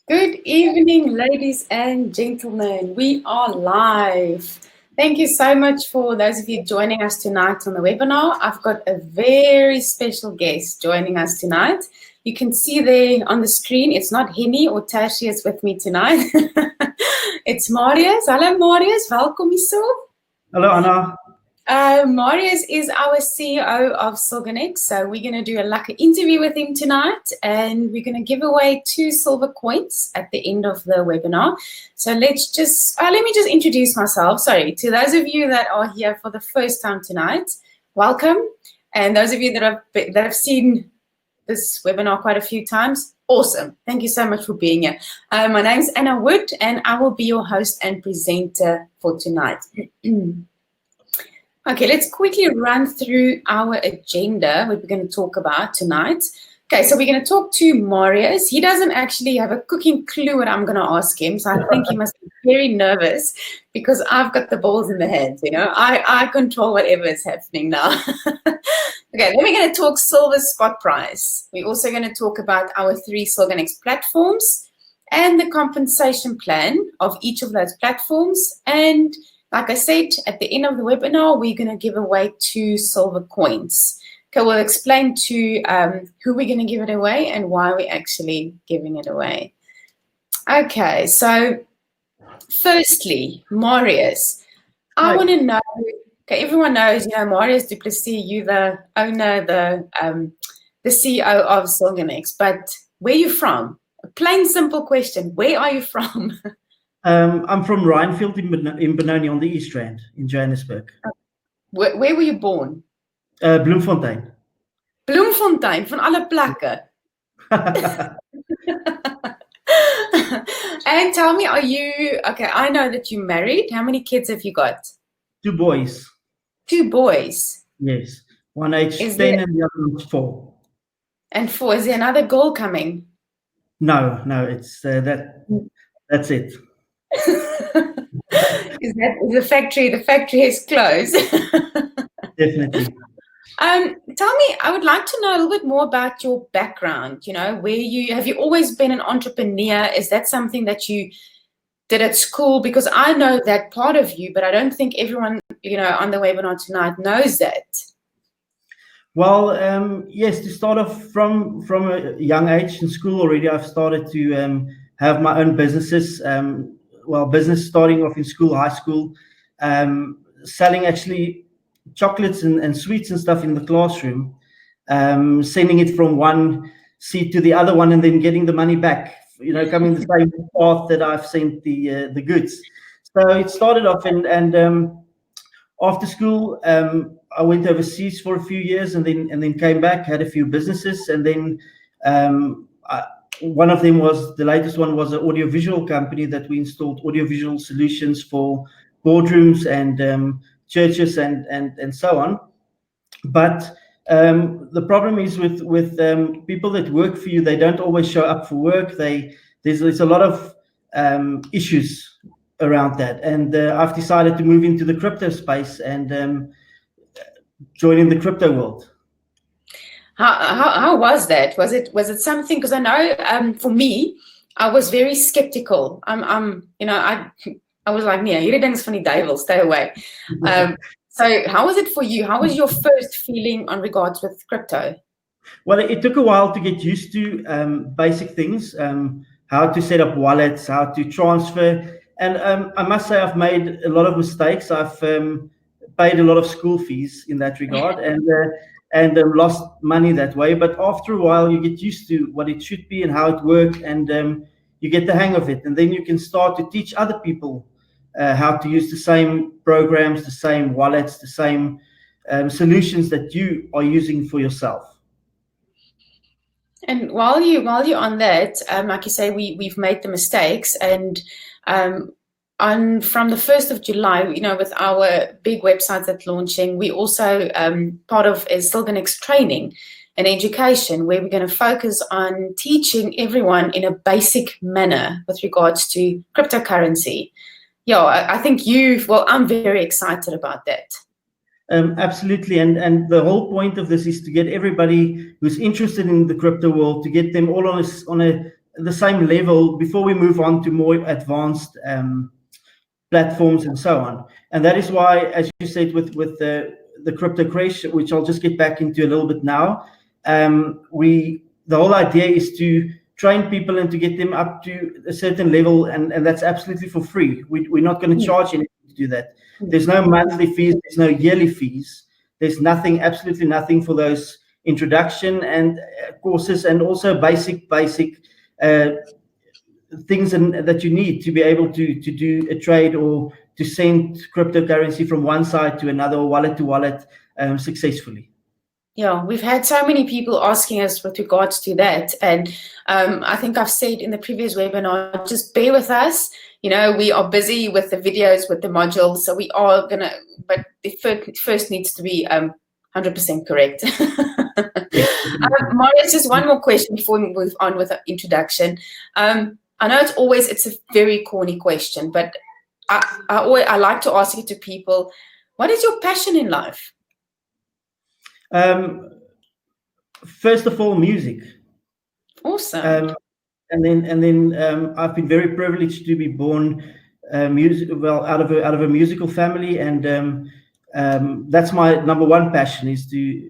Good evening, ladies and gentlemen. We are live. Thank you so much for those of you joining us tonight on the webinar. I've got a very special guest joining us tonight. You can see there on the screen, it's not Henny or Tertius with me tonight. It's Marius. Hello, Marius. Welkom hierso. Hello, Anna. Marius is our CEO of Silgonex, so we're going to do a lucky interview with him tonight, and we're going to give away 2 silver coins at the end of the webinar. So let me just introduce myself. Sorry, to those of you that are here for the first time tonight, welcome, and those of you that have seen this webinar quite a few times, awesome. Thank you so much for being here. My name is Anna Wood, and I will be your host and presenter for tonight. Okay, let's quickly run through our agenda, what we're going to talk about tonight. Okay, so we're going to talk to Marius. He doesn't actually have a cooking clue what I'm going to ask him, so I think he must be very nervous because I've got the balls in the hands, I control whatever is happening now. Okay, then we're going to talk silver spot price. We're also going to talk about our 3 Silgonex platforms and the compensation plan of each of those platforms. And like I said, at the end of the webinar, we're going to give away 2 silver coins. Okay, we'll explain to who we're going to give it away and why we're actually giving it away. Okay, so firstly, Marius, I want to know, okay, everyone knows, Marius du Plessis, you're the owner, the CEO of Silgonex, but where are you from? A plain, simple question. Where are you from? I'm from Rhinefield in Benoni on the East Rand in Johannesburg. Where were you born? Bloemfontein. Bloemfontein, van alle plekken. And tell me, okay, I know that you're married. How many kids have you got? 2 boys. 2 boys? Yes. One age 10 and the other one's 4. And 4. Is there another girl coming? No, it's that's it. Is that the factory is closed? Definitely. Tell me, I would like to know a little bit more about your background. Have you always been an entrepreneur? Is that something that you did at school? Because I know that part of you, but I don't think everyone, on the webinar tonight knows that. Well, yes, to start off from a young age in school already, I've started to have my own businesses. Business starting off in school, high school, selling actually chocolates and sweets and stuff in the classroom, sending it from one seat to the other one and then getting the money back, coming the same path that I've sent the goods. So it started off and after school, I went overseas for a few years and then came back, had a few businesses, and then one of them the latest one was an audiovisual company that we installed audiovisual solutions for boardrooms and churches and so on. But the problem is with people that work for you, they don't always show up for work. There's a lot of issues around that. And I've decided to move into the crypto space and join in the crypto world. How was that? Was it something? Because I know for me, I was very skeptical. I was like, yeah, hierdie ding is van die duivel, stay away. So how was it for you? How was your first feeling on regards with crypto? Well, it took a while to get used to basic things, how to set up wallets, how to transfer. And I must say I've made a lot of mistakes. I've paid a lot of school fees in that regard and lost money that way. But after a while, you get used to what it should be and how it works, and you get the hang of it. And then you can start to teach other people how to use the same programs, the same wallets, the same solutions that you are using for yourself. And while you're on that, like you say, we've made the mistakes, and from the 1st of July, with our big websites that's launching, we also part of is Silgonex training and education, where we're going to focus on teaching everyone in a basic manner with regards to cryptocurrency. Yeah, I think I'm very excited about that. Absolutely, and the whole point of this is to get everybody who's interested in the crypto world, to get them all on the same level before we move on to more advanced platforms and so on. And that is why, as you said, with the crypto crash, which I'll just get back into a little bit now, the whole idea is to train people and to get them up to a certain level, and that's absolutely for free. We're not going to charge anything to do that. There's no monthly fees, there's no yearly fees, there's nothing, absolutely nothing for those introduction and courses, and also basic things that you need to be able to do a trade or to send cryptocurrency from one side to another, or wallet to wallet, successfully. Yeah, we've had so many people asking us with regards to that. And I think I've said in the previous webinar, just bear with us. You know, we are busy with the videos, with the modules. So we are going to, but it first needs to be 100% correct. Marius, just one more question before we move on with the introduction. I know it's a very corny question, but I like to ask it to people. What is your passion in life? First of all, music. Awesome. And then I've been very privileged to be born out of a musical family, and that's my number one passion, is to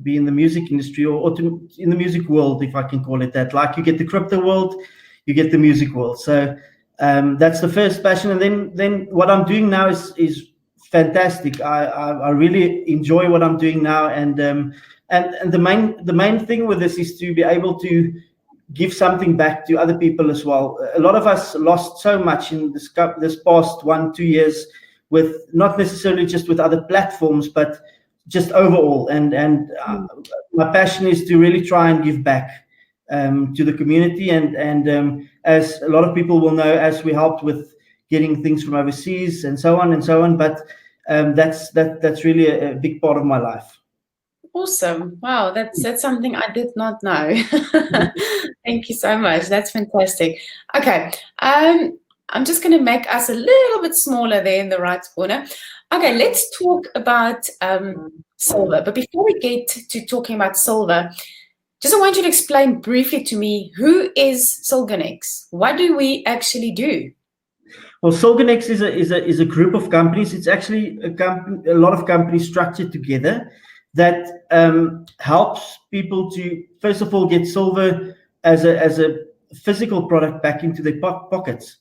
be in the music industry, or in the music world, if I can call it that. Like you get the crypto world, you get the music world. So that's the first passion, and then what I'm doing now is fantastic. I really enjoy what I'm doing now, and the main thing with this is to be able to give something back to other people as well. A lot of us lost so much in this past 1-2 years, with not necessarily just with other platforms, but just overall. And my passion is to really try and give back to the community, and as a lot of people will know, as we helped with getting things from overseas and so on, but that's really a big part of my life. Awesome. Wow, that's something I did not know. Thank you so much. That's fantastic. Okay. I'm just going to make us a little bit smaller there in the right corner. Okay, let's talk about silver. But before we get to talking about silver, I want you to explain briefly to me, who is Silgonex? What do we actually do? Well, Silgonex is a group of companies. It's actually a lot of companies structured together that helps people to, first of all, get silver as a physical product back into their pockets.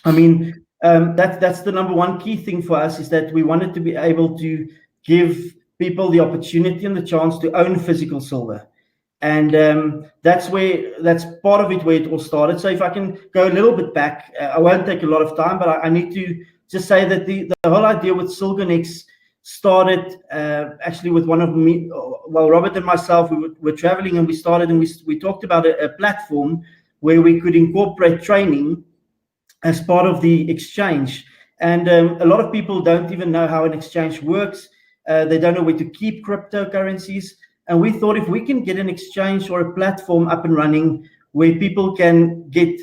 I mean, that's the number one key thing for us, is that we wanted to be able to give people the opportunity and the chance to own physical silver. And that's part of it, where it all started. So if I can go a little bit back, I won't take a lot of time, but I need to just say that the whole idea with Silgonex started actually with one of me. Well, Robert and myself, we were traveling, and we started, and we talked about a platform where we could incorporate training as part of the exchange. And a lot of people don't even know how an exchange works. They don't know where to keep cryptocurrencies. And we thought, if we can get an exchange or a platform up and running where people can get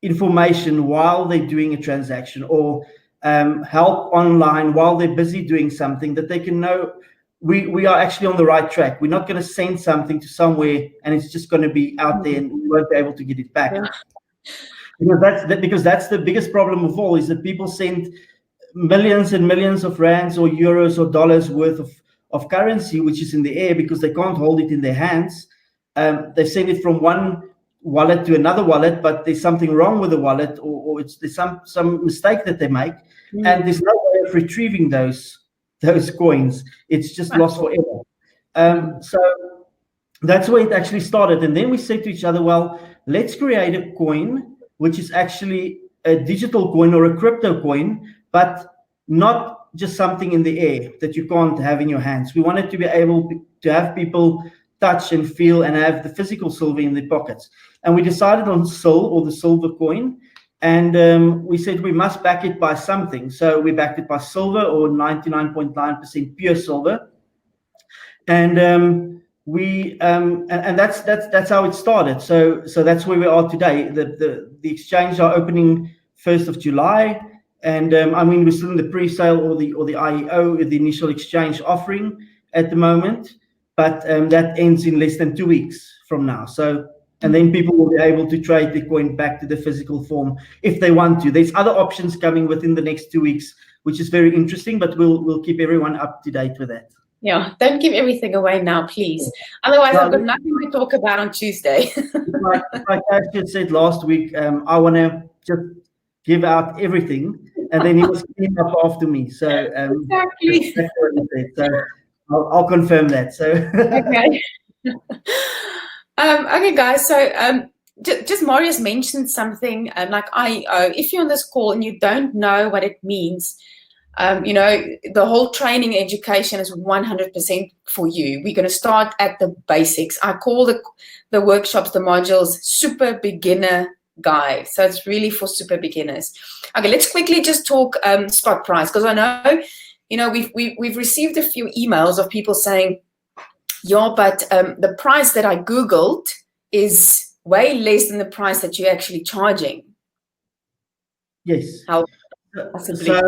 information while they're doing a transaction, or help online while they're busy doing something, that they can know we are actually on the right track. We're not going to send something to somewhere and it's just going to be out there and we won't be able to get it back. Yeah. Because that's the biggest problem of all, is that people send millions and millions of rands or euros or dollars worth of currency, which is in the air, because they can't hold it in their hands. They send it from one wallet to another wallet, but there's something wrong with the wallet, or there's some mistake that they make, and there's no way of retrieving those coins. It's just lost forever. So that's where it actually started. And then we said to each other, well, let's create a coin which is actually a digital coin or a crypto coin, but not just something in the air that you can't have in your hands. We wanted to be able to have people touch and feel and have the physical silver in their pockets. And we decided on SIL, or the silver coin, and we said we must back it by something. So we backed it by silver, or 99.9% pure silver. And and that's how it started. So that's where we are today. The exchange are opening 1st of July, and I mean, we're still in the pre-sale or the IEO, the initial exchange offering at the moment, but that ends in less than 2 weeks from now. So and then people will be able to trade the coin back to the physical form if they want to. There's other options coming within the next 2 weeks, which is very interesting, but we'll keep everyone up to date with that. Yeah, don't give everything away now, please. Otherwise, I've got nothing to talk about on Tuesday. like I said last week, I want to just give out everything, and then he was clean up after me. So exactly. That's what he said. So I'll confirm that. So okay. Okay, guys. So just Marius mentioned something like IEO. If you're on this call and you don't know what it means, the whole training education is 100% for you. We're going to start at the basics. I call the workshops, the modules, super beginner guide. So it's really for super beginners. Okay, let's quickly just talk spot price, because I know, we've received a few emails of people saying, yeah, but the price that I Googled is way less than the price that you're actually charging. Yes. How? So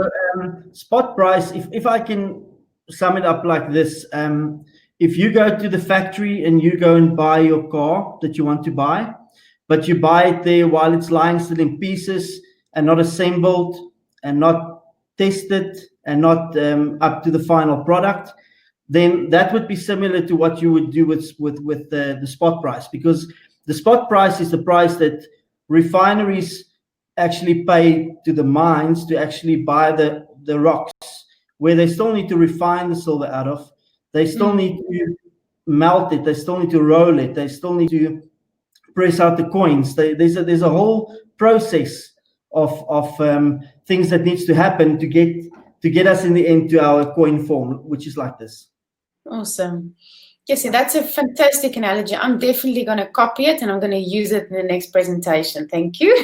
spot price, if I can sum it up like this, if you go to the factory and you go and buy your car that you want to buy, but you buy it there while it's lying still in pieces and not assembled and not tested and not up to the final product, then that would be similar to what you would do with the spot price, because the spot price is the price that refineries actually pay to the mines to actually buy the rocks, where they still need to refine the silver out of. They still need to melt it. They still need to roll it. They still need to press out the coins. There's a whole process of things that needs to happen to get us in the end to our coin form, which is like this. Awesome. Yes, that's a fantastic analogy. I'm definitely going to copy it and I'm going to use it in the next presentation. Thank you.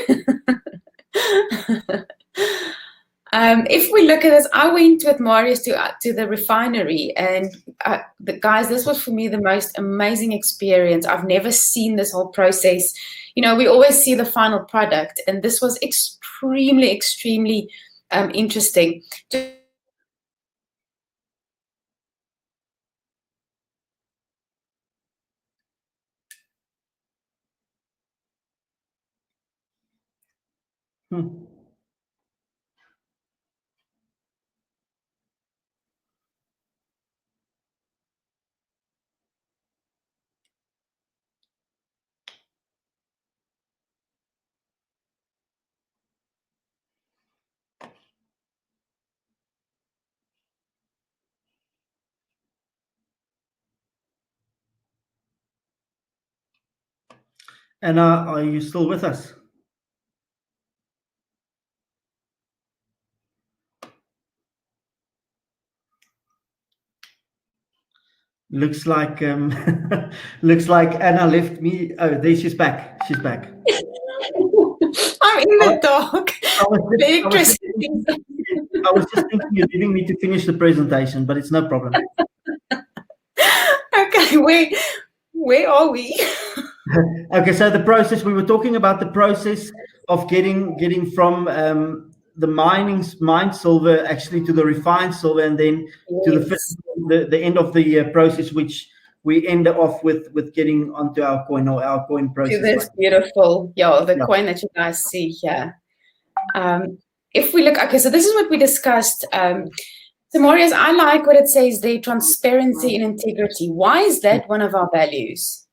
If we look at this, I went with Marius to the refinery, and guys, this was for me the most amazing experience. I've never seen this whole process. We always see the final product, and this was extremely, extremely interesting. Anna, are you still with us? Looks like Anna left me. Oh, there she's back. She's back. I'm in the dark. I was just thinking you're leaving me to finish the presentation, but it's no problem. Okay, where are we? Okay, so the process, we were talking about the process of getting from the mined silver actually to the refined silver, and then to the end of the process, which we end off with getting onto our coin, or our coin process. This beautiful, coin that you guys see here. If we look, okay, so this is what we discussed. So Marius, I like what it says there, transparency and integrity. Why is that one of our values?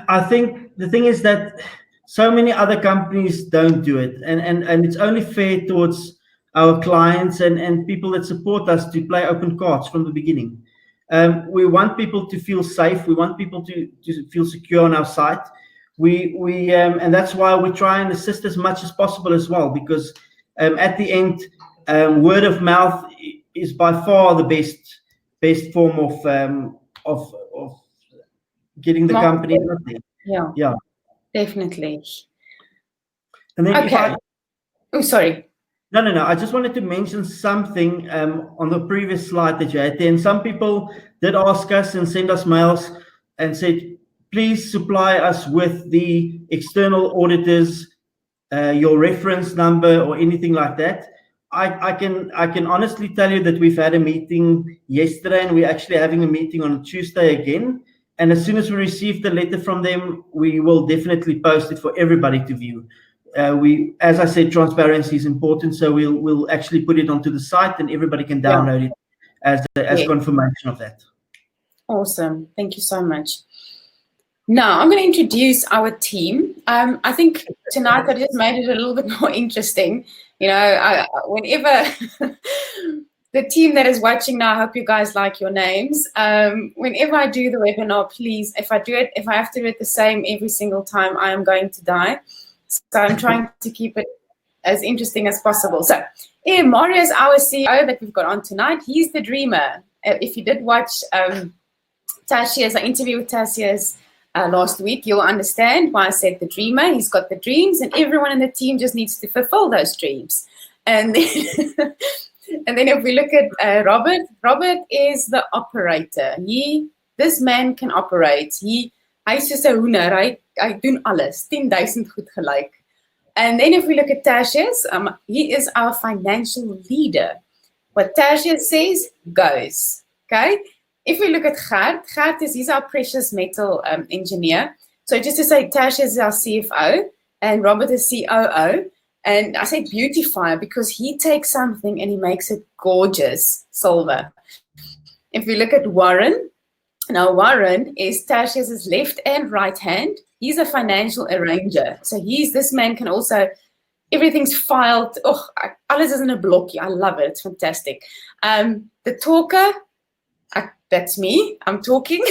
I think the thing is that so many other companies don't do it, and it's only fair towards our clients and people that support us to play open cards from the beginning. We want people to feel safe. We want people to feel secure on our site. And that's why we try and assist as much as possible as well, because at the end, word of mouth is by far the best form of getting the company out there. Yeah, definitely. And then okay. Sorry. No. I just wanted to mention something on the previous slide that you had there. And some people did ask us and send us mails and said, please supply us with the external auditors, your reference number or anything like that. I can honestly tell you that we've had a meeting yesterday, and we're actually having a meeting on Tuesday again. and as soon as we receive the letter from them, we will definitely post it for everybody to view. As I said, transparency is important, so we'll actually put it onto the site, and everybody can download it as confirmation of that. Awesome. Thank you so much. Now, I'm going to introduce our team. I think tonight I just made it a little bit more interesting. You know, whenever the team that is watching now, I hope you guys like your names. Whenever I do the webinar, please, if I have to do it the same every single time, I am going to die. So I'm trying to keep it as interesting as possible. So, Marius, our CEO that we've got on tonight, he's the dreamer. If you did watch Tashia's interview with Tashia's last week, you'll understand why I said the dreamer. He's got the dreams, and everyone in the team just needs to fulfill those dreams. And then, and then if we look at Robert is the operator. This man can operate. Hy's soos 'n hoender. Hy doen alles. 10,000 goed gelyk. And then if we look at Tashia's, he is our financial leader. What Tashia says goes. Okay. If we look at Gert he's our precious metal engineer. So just to say, Tashia is our CFO and Robert is COO. And I say beautifier because he takes something and he makes it gorgeous, silver. If we look at Warren, now Warren is Tashia's left and right hand. He's a financial arranger. So this man can also, everything's filed. Oh, alles is in a blokkie. I love it. It's fantastic. The talker, that's me. I'm talking.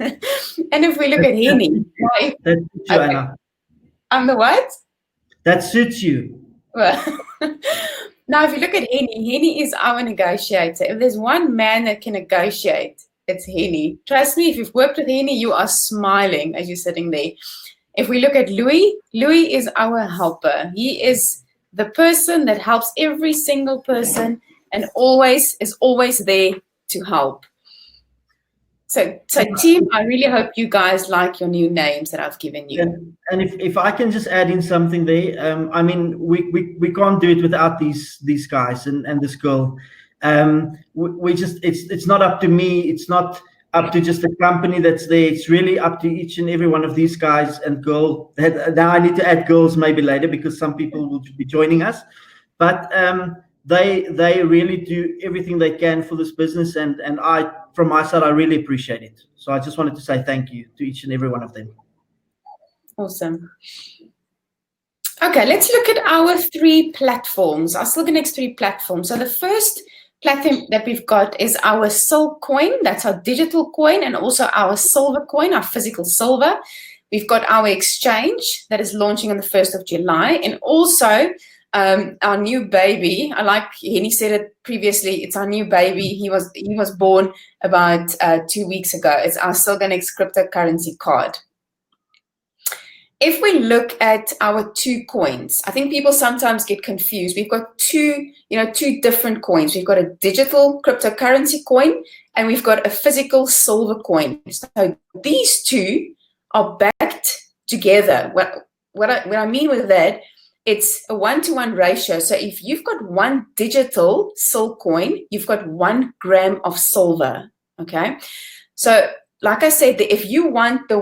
And if we look at Henny. I'm the what? That suits you. Well, now, if you look at Henny is our negotiator. If there's one man that can negotiate, it's Henny. Trust me, if you've worked with Henny, you are smiling as you're sitting there. If we look at Louis is our helper. He is the person that helps every single person and is always there to help. So team, I really hope you guys like your new names that I've given you. And if I can just add in something there, I mean, we can't do it without these guys and this girl. We just it's not up to me. It's not up to just the company that's there. It's really up to each and every one of these guys and girl. Now I need to add girls maybe later because some people will be joining us, but they really do everything they can for this business, and I, from my side, I really appreciate it. So I just wanted to say thank you to each and every one of them. Awesome. Okay, let's look at our 3 platforms, our Silgonex 3 platforms. So the first platform that we've got is our Sil coin. That's our digital coin, and also our silver coin, our physical silver. We've got our exchange that is launching on the 1st of July, and also our new baby. I like Henny said it previously. It's our new baby. He was born about 2 weeks ago. It's our Silgonex cryptocurrency card. If we look at our 2 coins, I think people sometimes get confused. We've got two different coins. We've got a digital cryptocurrency coin and we've got a physical silver coin. So these 2 are backed together. What I mean with that, it's a 1-to-1 ratio. So if you've got 1 digital Sil coin, you've got 1 gram of silver. Okay. So like I said, if you want the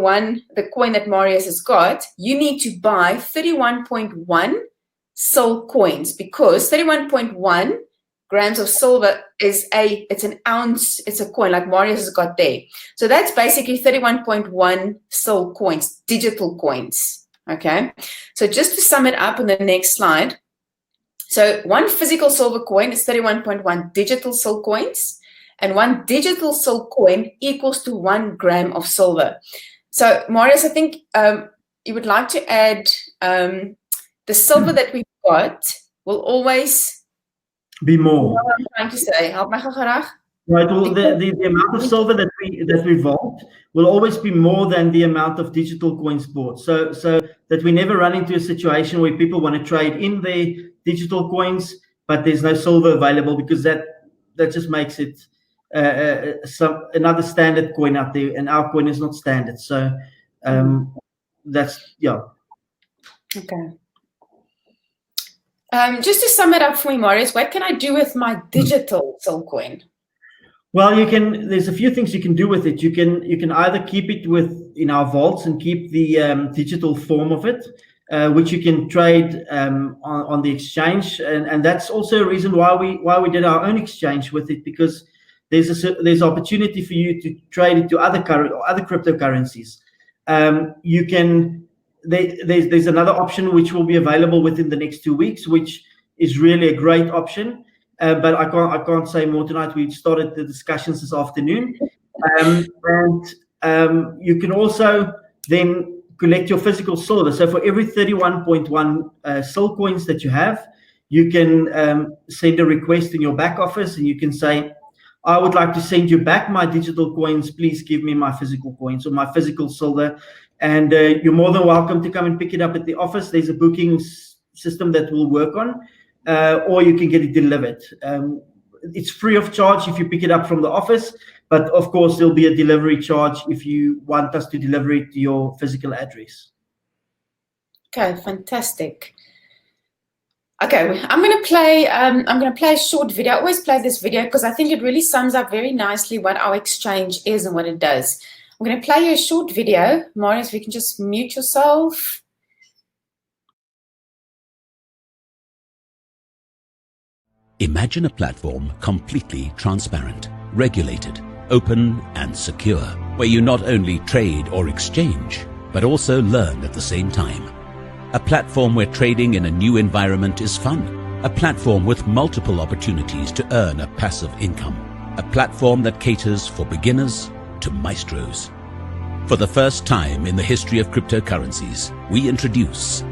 coin that Marius has got, you need to buy 31.1 Sil coins, because 31.1 grams of silver it's an ounce, it's a coin like Marius has got there. So that's basically 31.1 Sil coins, digital coins. Okay, so just to sum it up on the next slide. So 1 physical silver coin is 31.1 digital Sil coins, and 1 digital Sil coin equals to 1 gram of silver. So Marius, I think you would like to add the silver that we've got will always be more. What I'm trying to say. Help my graag. Right, well, the amount of silver that we vault will always be more than the amount of digital coins bought. So that we never run into a situation where people want to trade in their digital coins, but there's no silver available, because that just makes it another standard coin out there, and our coin is not standard. So that's Okay. Just to sum it up for me, Marius, what can I do with my digital Sil coin? Well, there's a few things you can do with it. You can either keep it in our vaults and keep the digital form of it, which you can trade on the exchange, and that's also a reason why we did our own exchange with it, because there's opportunity for you to trade it to other cryptocurrencies. There's another option which will be available within the next 2 weeks, which is really a great option. But I can't say more tonight. We started the discussions this afternoon, and you can also then collect your physical silver. So for every 31.1 sil coins that you have, you can send a request in your back office, and you can say, I would like to send you back my digital coins. Please give me my physical coins or my physical silver. And you're more than welcome to come and pick it up at the office. There's a booking system that we'll work on. Or you can get it delivered. It's free of charge if you pick it up from the office, but of course there'll be a delivery charge if you want us to deliver it to your physical address. Okay, fantastic. Okay, I'm going to play a short video. I always play this video because I think it really sums up very nicely what our exchange is and what it does. I'm going to play you a short video. Marius, if you can just mute yourself. Imagine a platform completely transparent, regulated, open and secure, where you not only trade or exchange, but also learn at the same time. A platform where trading in a new environment is fun. A platform with multiple opportunities to earn a passive income. A platform that caters for beginners to maestros. For the first time in the history of cryptocurrencies, we introduce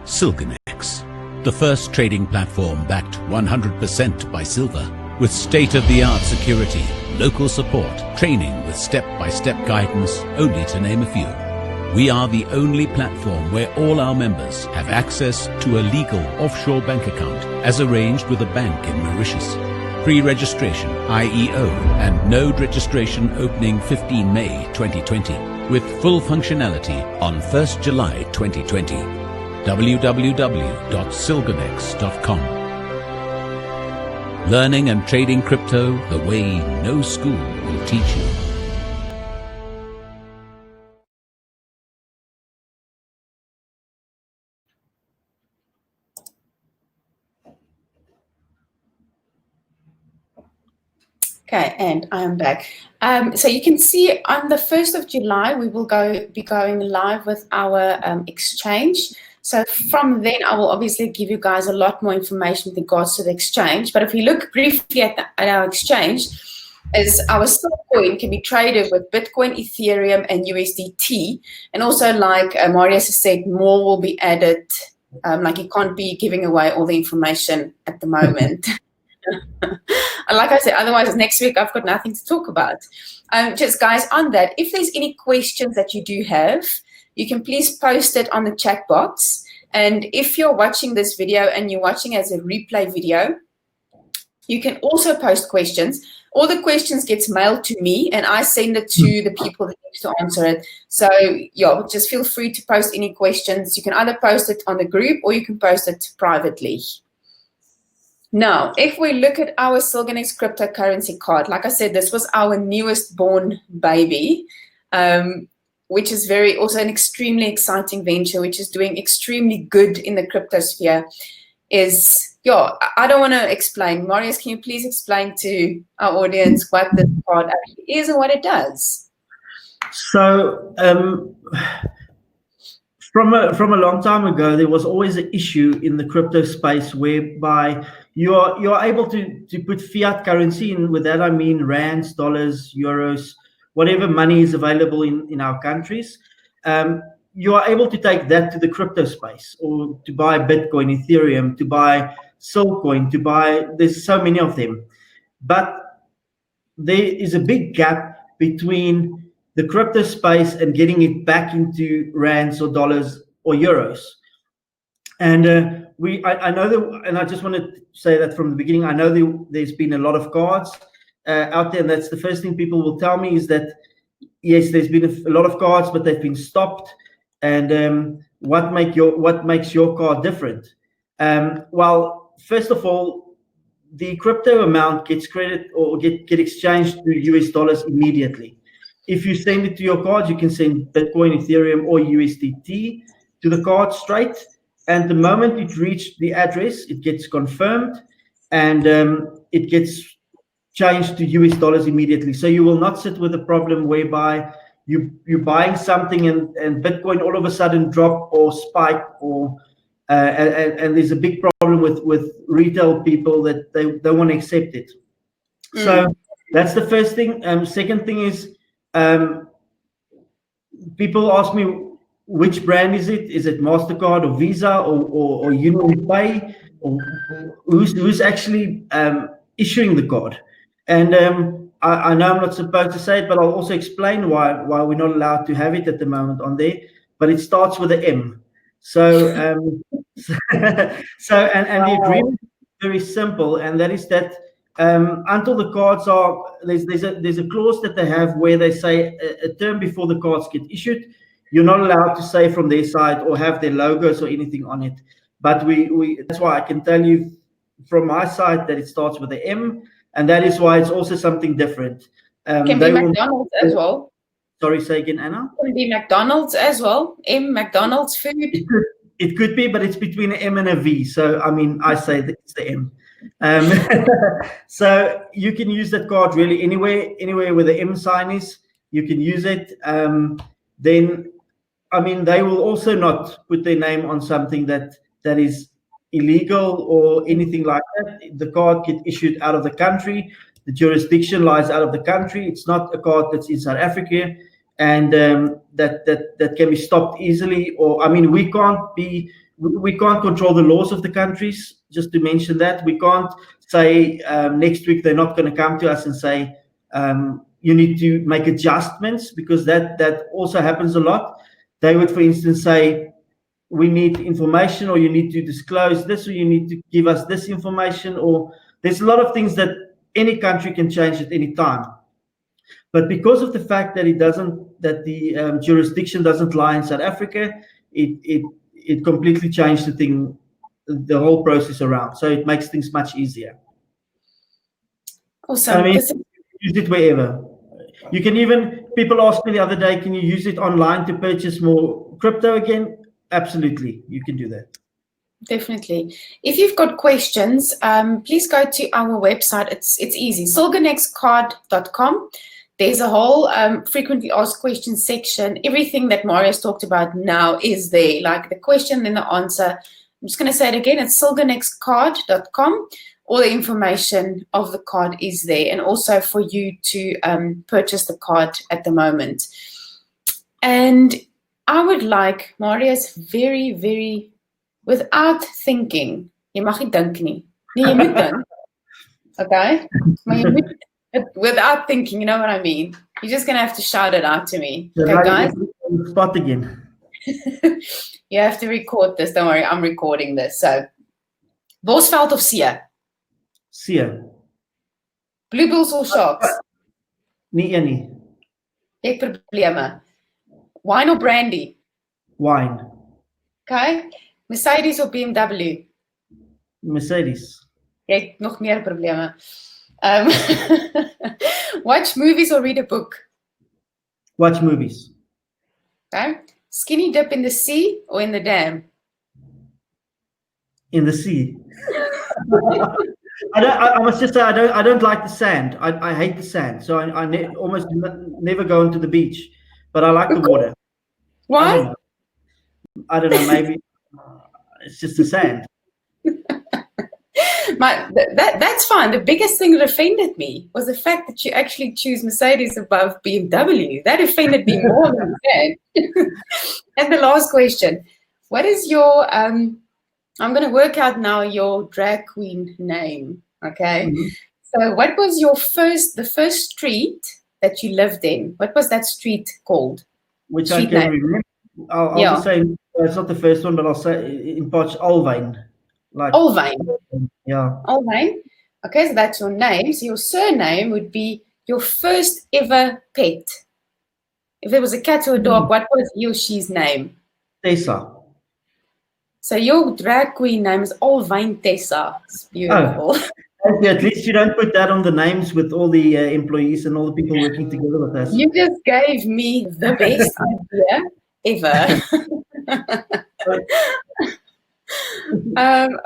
Silgonex, the first trading platform backed 100% by silver, with state-of-the-art security, local support, training with step-by-step guidance, only to name a few. We are the only platform where all our members have access to a legal offshore bank account as arranged with a bank in Mauritius. Pre-registration, IEO, and node registration opening 15 May 2020, with full functionality on 1st July 2020. www.silgonex.com. Learning and trading crypto the way no school will teach you. Okay, and I am back. So you can see on the 1st of July, we will be going live with our exchange. So from then, I will obviously give you guys a lot more information with regards to the exchange. But if we look briefly at our exchange, is our silver coin can be traded with Bitcoin, Ethereum, and USDT. And also, like Marius has said, more will be added. Like you can't be giving away all the information at the moment. Like I said, otherwise next week I've got nothing to talk about. Just guys, on that, if there's any questions that you do have, you can please post it on the chat box. And if you're watching this video and you're watching as a replay video, you can also post questions. All the questions gets mailed to me and I send it to the people that need to answer it. So yeah, just feel free to post any questions. You can either post it on the group or you can post it privately. Now, if we look at our Silgonex cryptocurrency card, like I said, this was our newest born baby, which is also an extremely exciting venture, which is doing extremely good in the crypto sphere. I don't want to explain. Marius, can you please explain to our audience what this card actually is and what it does? So, from a long time ago, there was always an issue in the crypto space whereby you're able to put fiat currency, and with that I mean rands, dollars, euros, whatever money is available in our countries. You are able to take that to the crypto space, or to buy Bitcoin, Ethereum, to buy Silcoin, there's so many of them. But there is a big gap between the crypto space and getting it back into rands or dollars or euros. And I know that, and I just want to say that from the beginning, I know there's been a lot of cards out there, and that's the first thing people will tell me is that, yes, there's been a lot of cards, but they've been stopped. And what makes your card different? Well, first of all, the crypto amount gets credit or get exchanged to US dollars immediately. If you send it to your card, you can send Bitcoin, Ethereum, or USDT to the card straight. And the moment it reaches the address, it gets confirmed, and it gets changed to US dollars immediately. So you will not sit with a problem whereby you're buying something and Bitcoin all of a sudden drop or spike, or and there's a big problem with retail people that they don't want to accept it. So that's the first thing. Second thing is, people ask me, which brand is it? Is it MasterCard or Visa or Union Pay? Or who's actually issuing the card? And I know I'm not supposed to say it, but I'll also explain why we're not allowed to have it at the moment on there. But it starts with an M. So the agreement is very simple, and that is that until the cards are, there's a clause that they have where they say a term before the cards get issued, you're not allowed to say from their side or have their logos or anything on it. But we that's why I can tell you from my side that it starts with an M, and that is why it's also something different. Can be McDonald's as well. Sorry, say again, Anna? Can be McDonald's as well. M, McDonald's food. It could be, but it's between an M and a V. So, I mean, I say that it's the M. So you can use that card really anywhere where the M sign is, you can use it. Then, I mean, they will also not put their name on something that is illegal or anything like that. The card gets issued out of the country. The jurisdiction lies out of the country. It's not a card that's in South Africa, and that can be stopped easily. Or, I mean, we can't control the laws of the countries. Just to mention that, we can't say next week they're not going to come to us and say you need to make adjustments, because that also happens a lot. They would, for instance, say we need information, or you need to disclose this, or you need to give us this information, or there's a lot of things that any country can change at any time. But because of the fact that the jurisdiction doesn't lie in South Africa, it completely changed the whole process around. So it makes things much easier. Awesome. I mean, use it wherever. You can even, people asked me the other day, can you use it online to purchase more crypto again? Absolutely, you can do that. Definitely. If you've got questions, please go to our website. It's easy, silgonexcard.com. There's a whole frequently asked questions section. Everything that Marius talked about now is there, like the question and the answer. I'm just going to say it again. It's silgonexcard.com. All the information of the card is there, and also for you to purchase the card at the moment. And I would like, Marius, very, very, without thinking, jy mag nie dink nie. Nee, jy moet dink. Okay? Maar jy moet, without thinking, you know what I mean? You're just going to have to shout it out to me. Okay, guys? Spot again. You have to record this. Don't worry, I'm recording this. So, Bosveld of See? See. Blue bulls or sharks? Nie een nie. Ek probleme. Wine or brandy? Wine. Okay. Mercedes or BMW? Mercedes. Ek nog meer probleme. Watch movies or read a book? Watch movies. Okay. Skinny dip in the sea or in the dam? In the sea. I must just say I don't like the sand. I hate the sand, so I almost never go into the beach. But I like the water. Why? I don't know. Maybe it's just the sand. That's fine. The biggest thing that offended me was the fact that you actually choose Mercedes above BMW. That offended me more than that. And the last question: what is your I'm going to work out now your drag queen name. Okay. Mm-hmm. So, what was the first street that you lived in? What was that street called? Which street I can remember. I'll just say it's not the first one, but I'll say in Potch, Alwyn. Like Alwyn. Yeah. Alwyn. Okay, so that's your name. So your surname would be your first ever pet. If there was a cat or a dog, what was he or she's name? Tessa. So your drag queen name is Alwyn Tessa. It's beautiful. Oh, Okay, at least you don't put that on the names with all the employees and all the people working together with us. You just gave me the best idea ever.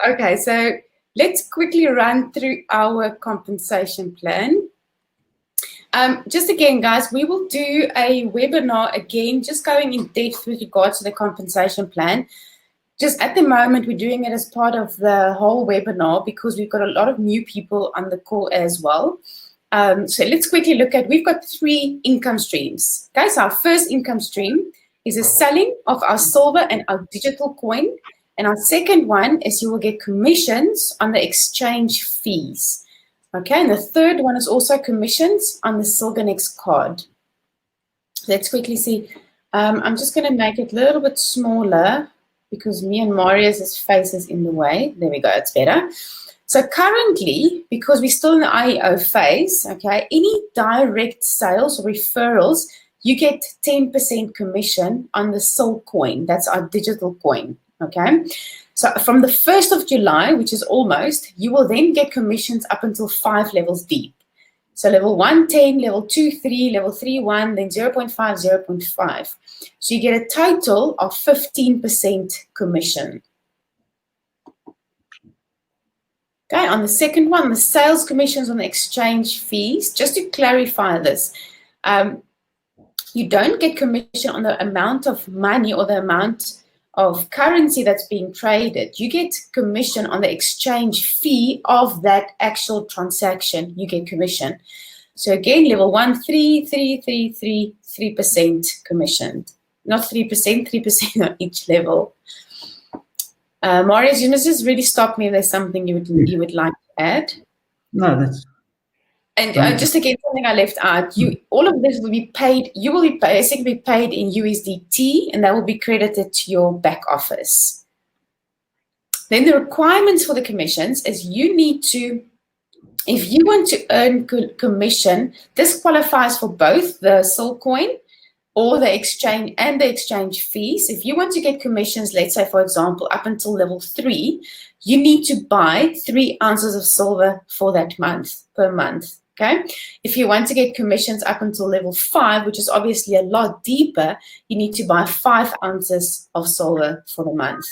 Okay, so let's quickly run through our compensation plan. Just again, guys, we will do a webinar again, just going in depth with regards to the compensation plan. Just at the moment, we're doing it as part of the whole webinar because we've got a lot of new people on the call as well. So let's quickly look at, we've got 3 income streams. Guys, our first income stream is the selling of our silver and our digital coin. And our second one is you will get commissions on the exchange fees. Okay, and the third one is also commissions on the Silgonex card. Let's quickly see. I'm just going to make it a little bit smaller because me and Marius' face is in the way. There we go, it's better. So currently, because we're still in the IEO phase, okay, any direct sales or referrals, you get 10% commission on the Sil coin. That's our digital coin, okay? So from the 1st of July, which is almost, you will then get commissions up until 5 levels deep. So level 1, 10, level 2, 3, level 3, 1, then 0.5, 0.5. So you get a total of 15% commission. Okay, on the second one, the sales commissions on the exchange fees, just to clarify this, you don't get commission on the amount of money or the amount of currency that's being traded. You get commission on the exchange fee of that actual transaction. You get commission. So again, level 1, 3% commission. Not 3%, 3% on each level. Marius, you must just really stop me if there's something you would like to add. No, that's... And just again, something I left out, all of this will be paid, you will be basically paid in USDT, and that will be credited to your back office. Then the requirements for the commissions is you need to, if you want to earn commission, this qualifies for both the Sil coin or the exchange and the exchange fees. If you want to get commissions, let's say, for example, up until level 3, you need to buy 3 ounces of silver for that month, per month. Okay. If you want to get commissions up until level 5, which is obviously a lot deeper, you need to buy 5 ounces of silver for the month.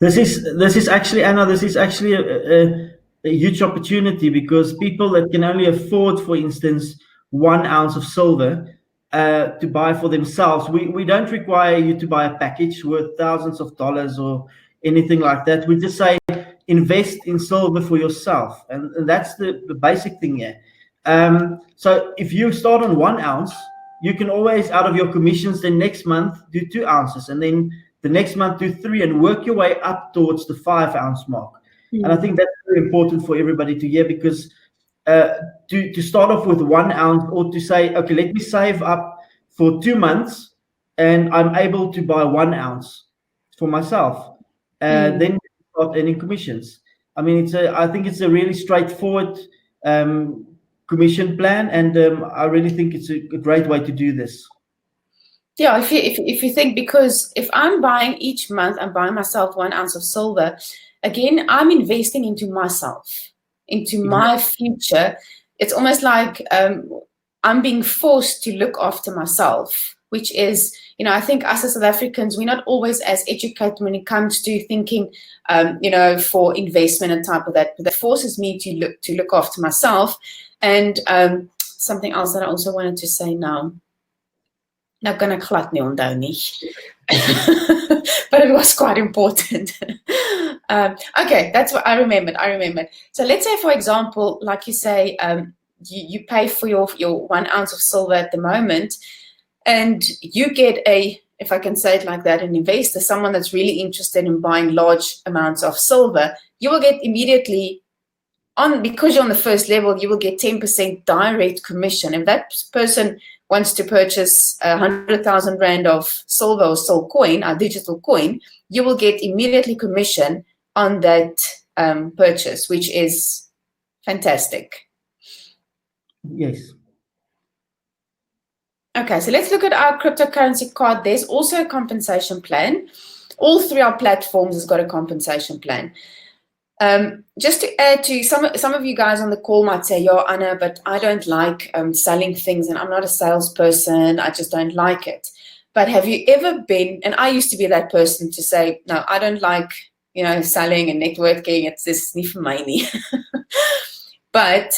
This is actually, Anna, this is actually a huge opportunity because people that can only afford, for instance, 1 ounce of silver to buy for themselves, we don't require you to buy a package worth thousands of dollars or anything like that. We just say, invest in silver for yourself, and that's the basic thing here. So if you start on 1 ounce, you can always, out of your commissions, then next month do 2 ounces, and then the next month do 3, and work your way up towards the 5 ounce mark. And I think that's very important for everybody to hear, because to start off with 1 ounce, or to say, okay, let me save up for 2 months and I'm able to buy 1 ounce for myself, then start earning commissions. I mean, I think it's a really straightforward commission plan, and I really think it's a great way to do this. Yeah, if you think, because if I'm buying each month, I'm buying myself 1 ounce of silver, again, I'm investing into myself, into my future. It's almost like I'm being forced to look after myself, which is, I think us as South Africans, we're not always as educated when it comes to thinking, for investment and type of that. But that forces me to look after myself. And something else that I also wanted to say now. Nou kan ek glad nie onthou nie. But it was quite important. Okay, that's what I remembered. So let's say, for example, like you say, you pay for your 1 ounce of silver at the moment, and you get if I can say it like that, an investor, someone that's really interested in buying large amounts of silver, you will get immediately, because you're on the first level, you will get 10% direct commission. If that person wants to purchase 100,000 Rand of silver or Sil coin, our digital coin, you will get immediately commission on that purchase, which is fantastic. Yes. Okay, so let's look at our cryptocurrency card. There's also a compensation plan. All 3 our platforms has got a compensation plan. Just to add to some of you guys on the call might say, "Yo, Anna, but I don't like selling things, and I'm not a salesperson. I just don't like it." But have you ever been? And I used to be that person to say, "No, I don't like selling and networking. It's just nie vir my nie." But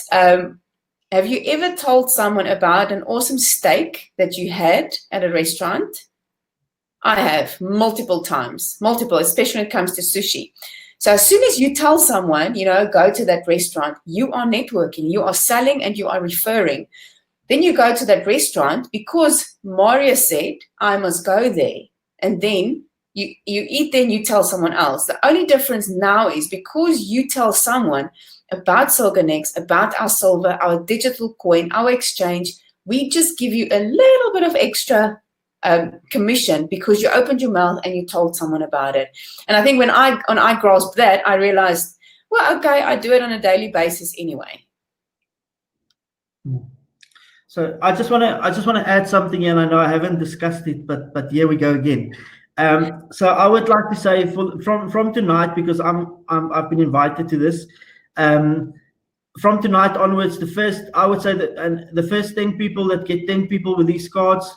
have you ever told someone about an awesome steak that you had at a restaurant? I have multiple times, especially when it comes to sushi. So as soon as you tell someone, go to that restaurant, you are networking, you are selling, and you are referring. Then you go to that restaurant because Marius said, I must go there. And then you eat there and you tell someone else. The only difference now is because you tell someone about Silgonex, about our silver, our digital coin, our exchange, we just give you a little bit of extra commission because you opened your mouth and you told someone about it. And I think when I grasped that, I realized, well, okay, I do it on a daily basis anyway. So I just want to add something in. I know I haven't discussed it, but here we go again. So I would like to say from tonight, because I've been invited to this. From tonight onwards, I would say that the first 10 people that get 10 people with these cards,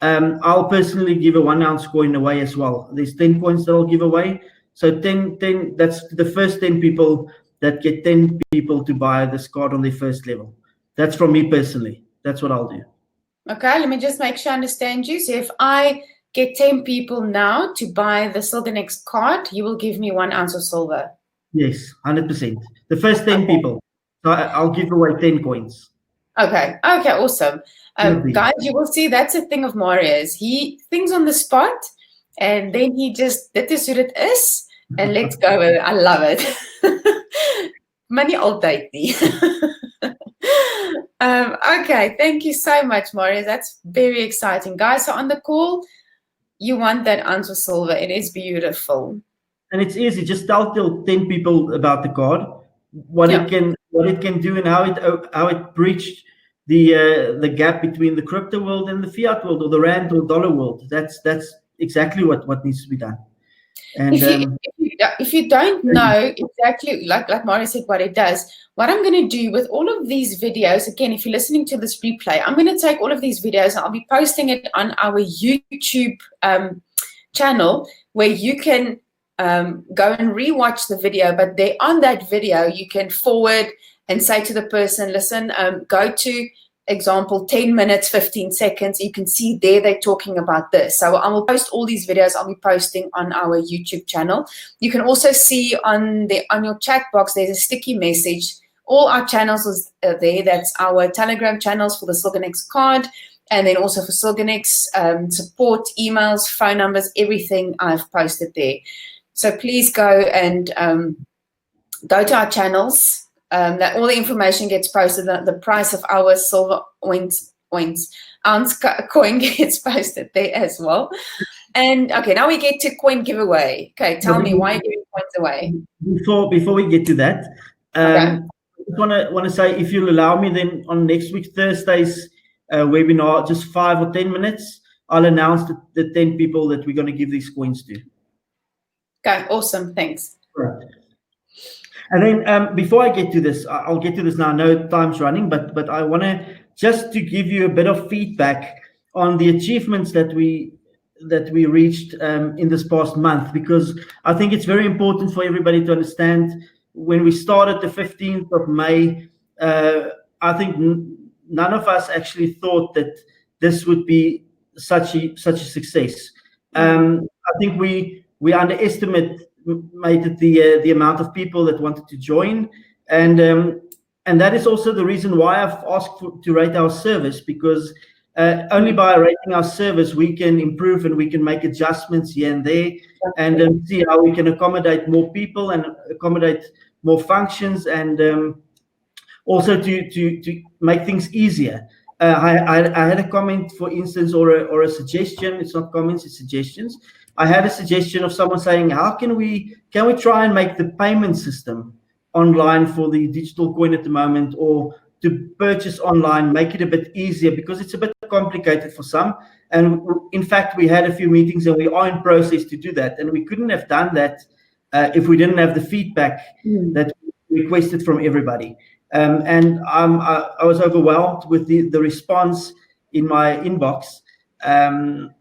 I'll personally give a 1 ounce coin away as well. There's 10 coins that I'll give away. So 10, that's the first 10 people that get 10 people to buy this card on their first level. That's from me personally. That's what I'll do. Okay, let me just make sure I understand you. So if I get 10 people now to buy the Silgonex card, you will give me 1 ounce of silver. Yes, 100%. The first 10 people. So I'll give away 10 coins. Okay, awesome. Guys, you will see that's the thing of Marius. He thinks on the spot, and then he just, dit is hoe dit is, and let's go with it. I love it. Maar nie altyd nie. Okay, thank you so much, Marius. That's very exciting. Guys, so on the call, you want that ounce of silver. It is beautiful. And it's easy. Just tell 10 people about the card, what it can do, and how it breached the gap between the crypto world and the fiat world, or the rand or dollar world. That's exactly what needs to be done. And if you don't know exactly, like Marius said, what it does, what I'm going to do with all of these videos, again, if you're listening to this replay, I'm going to take all of these videos and I'll be posting it on our YouTube channel, where you can go and rewatch the video. But there on that video, you can forward and say to the person, listen, go to example 10 minutes 15 seconds. You can see there they're talking about this. So I will post all these videos. I'll be posting on our YouTube channel. You can also see on your chat box there's a sticky message. All our channels are there. That's our Telegram channels for the Silgonex card, and then also for Silgonex support, emails, phone numbers, everything I've posted there. So please go and go to our channels. That all the information gets posted. The price of our silver ounce coin gets posted there as well. And okay, now we get to coin giveaway. Okay, tell me why you're giving coins away. Before we get to that, I just want to say, if you'll allow me, then on next week Thursday's webinar, just 5 or 10 minutes, I'll announce the 10 people that we're going to give these coins to. Okay, awesome, thanks. Right. And then before I get to this, I'll get to this now. I know time's running, but I want to just to give you a bit of feedback on the achievements that we reached in this past month, because I think it's very important for everybody to understand. When we started the 15th of May, I think none of us actually thought that this would be such a success. I think we underestimated the amount of people that wanted to join, and that is also the reason why I've asked to rate our service, because only by rating our service we can improve and we can make adjustments here and there, and see how we can accommodate more people and accommodate more functions, and also to make things easier. I had a comment, for instance, or a suggestion. It's not comments, it's suggestions. I had a suggestion of someone saying, how can we try and make the payment system online for the digital coin at the moment, or to purchase online, make it a bit easier, because it's a bit complicated for some. And in fact, we had a few meetings and we are in process to do that. And we couldn't have done that if we didn't have the feedback that we requested from everybody. And I was overwhelmed with the response in my inbox. And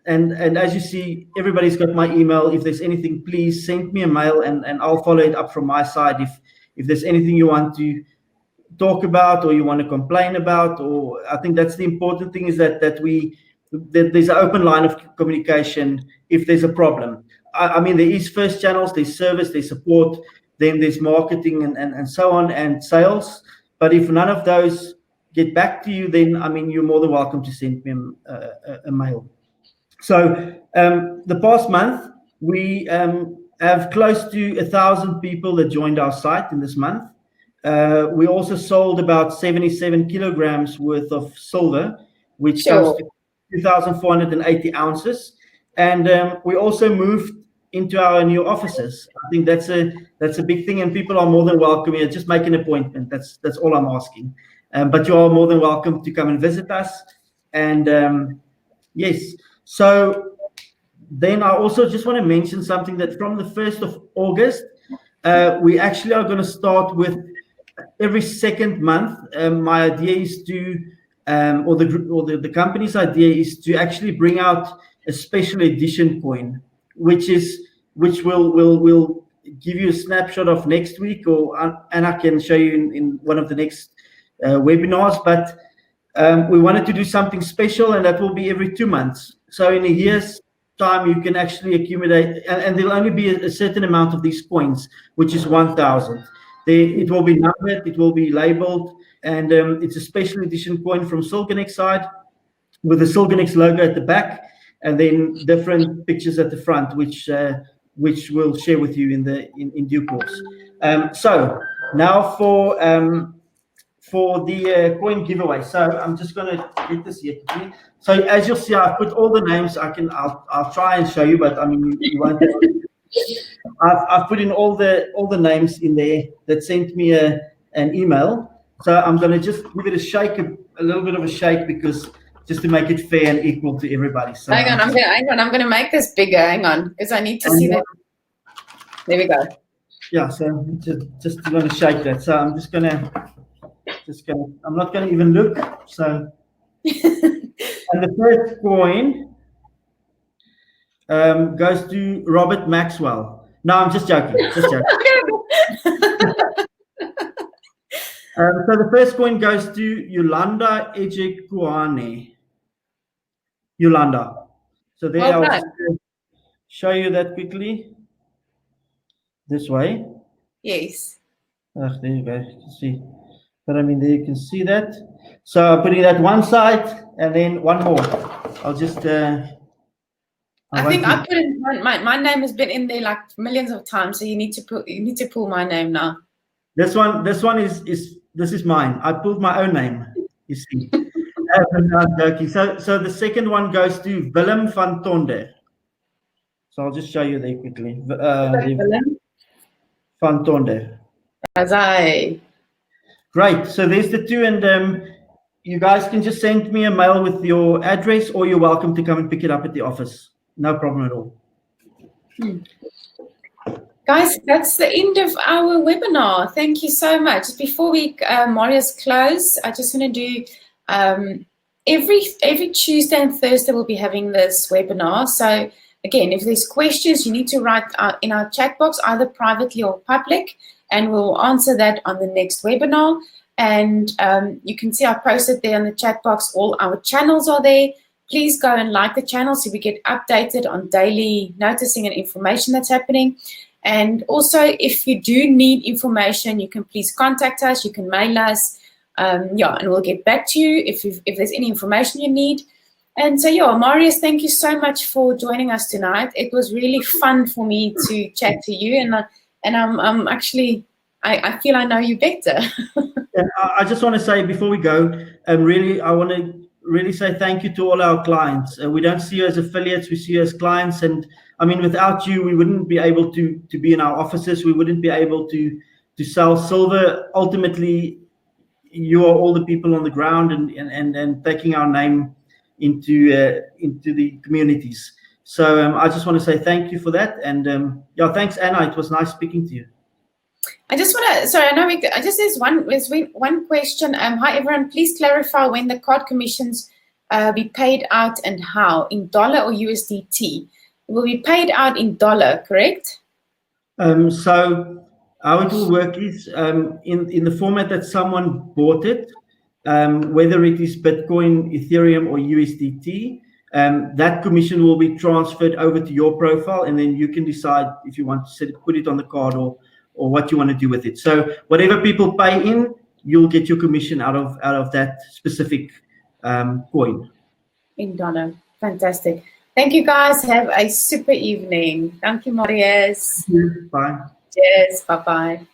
as you see, everybody's got my email. If there's anything, please send me a mail, and I'll follow it up from my side. If there's anything you want to talk about or you want to complain about, or I think that's the important thing, is that there's an open line of communication if there's a problem. I mean, there is first channels, there's service, there's support, then there's marketing and so on, and sales. But if none of those get back to you, then, I mean, you're more than welcome to send me a mail. So the past month, we have close to 1,000 people that joined our site in this month. We also sold about 77 kilograms worth of silver, which comes to 2,480 ounces. And we also moved into our new offices. I think that's a big thing, and people are more than welcome here. Just make an appointment. That's all I'm asking. But you are more than welcome to come and visit us. And yes, so then I also just want to mention something, that from the 1st of August, we actually are going to start with every second month. My idea is to, or the company's idea is to actually bring out a special edition coin, which will give you a snapshot of next week, and I can show you in one of the next webinars. But we wanted to do something special, and that will be every 2 months. So in a year's time, you can actually accumulate, and there'll only be a certain amount of these coins, which is 1,000. It will be numbered, it will be labeled, and it's a special edition coin from Silgonex side, with the Silgonex logo at the back, and then different pictures at the front, which we'll share with you in due course. So now for the coin giveaway. So I'm just going to get this here quickly. So as you'll see, I've put all the names. I'll try and show you, but I mean, you won't. I've put in all the names in there that sent me an email. So I'm going to just give it a shake, a little bit of a shake, because just to make it fair and equal to everybody. So hang on, I'm going to make this bigger. Hang on, because I need to see that. There we go. Yeah, so just going to shake that. So I'm I'm not going to even look. So, and the first coin goes to Robert Maxwell. No, I'm just joking. Just joking. So the first coin goes to Yolanda Ejekuane. Yolanda. So there, I'll just show you that quickly. This way. Yes. There you go. You can see. But I mean, there you can see that. So I'm putting that one side, and then one more. I'll just. I think I put in my name has been in there like millions of times. So you need to pull my name now. This one is mine. I pulled my own name. You see. I'm joking. So the second one goes to Willem van Tonder. So I'll just show you there quickly. Willem van Tonder. Great. So there's the two, and you guys can just send me a mail with your address, or you're welcome to come and pick it up at the office. No problem at all. Guys, that's the end of our webinar. Thank you so much. Before we Marius close, I just want to do every Tuesday and Thursday we'll be having this webinar. So again, if there's questions, you need to write in our chat box, either privately or public, and we'll answer that on the next webinar. And you can see I posted there in the chat box, all our channels are there. Please go and like the channel so we get updated on daily noticing and information that's happening. And also, if you do need information, you can please contact us. You can mail us. And we'll get back to you if there's any information you need. And so, Marius, thank you so much for joining us tonight. It was really fun for me to chat to you, and I'm actually, I feel I know you better. And I just want to say before we go, I want to really say thank you to all our clients. We don't see you as affiliates, we see you as clients. And I mean, without you, we wouldn't be able to be in our offices. We wouldn't be able to sell silver. Ultimately, you are all the people on the ground and taking our name into the communities. So I just want to say thank you for that. And yeah, thanks, Anna. It was nice speaking to you. I just want to, sorry, I know there's one question. Hi, everyone, please clarify when the card commissions be paid out and how, in dollar or USDT? It will be paid out in dollar, correct? So how it will work is in the format that someone bought it, whether it is Bitcoin, Ethereum, or USDT, that commission will be transferred over to your profile, and then you can decide if you want to put it on the card or what you want to do with it. So whatever people pay in, you'll get your commission out of that specific coin. In dollar. Fantastic. Thank you, guys. Have a super evening. Thank you, Marius. Bye. Cheers. Bye-bye.